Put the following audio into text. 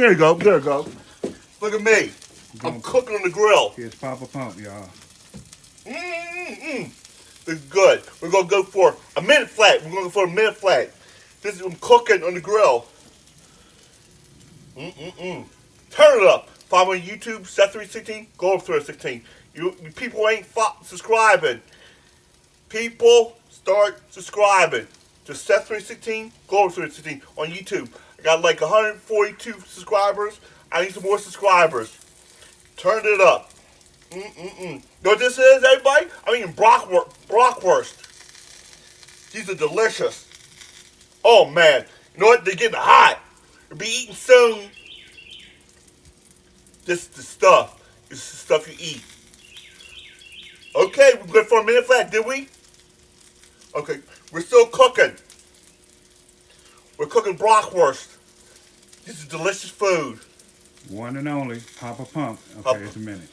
There you go. There you go. Look at me. I'm cooking on the grill. Here's Papa Pump, y'all. This is good. We're gonna go for a minute flat. We're gonna go for a minute flat. This is I'm cooking on the grill. Turn it up. Follow me on YouTube, Seth316, Gold316. You people ain't subscribing. People start subscribing to Seth316, Gold316 on YouTube. I got like 142 subscribers. I need some more subscribers. Turn it up. You know what this is, everybody? I'm eating brockwurst. These are delicious. Oh man, you know what? They're getting hot. You'll be eating soon. This is the stuff. This is the stuff you eat. Okay, we're good for a minute flat, did we? Okay, we're still cooking. We're cooking brockwurst. This is delicious food. One and only Papa Pump. Okay, Papa. it's a minute.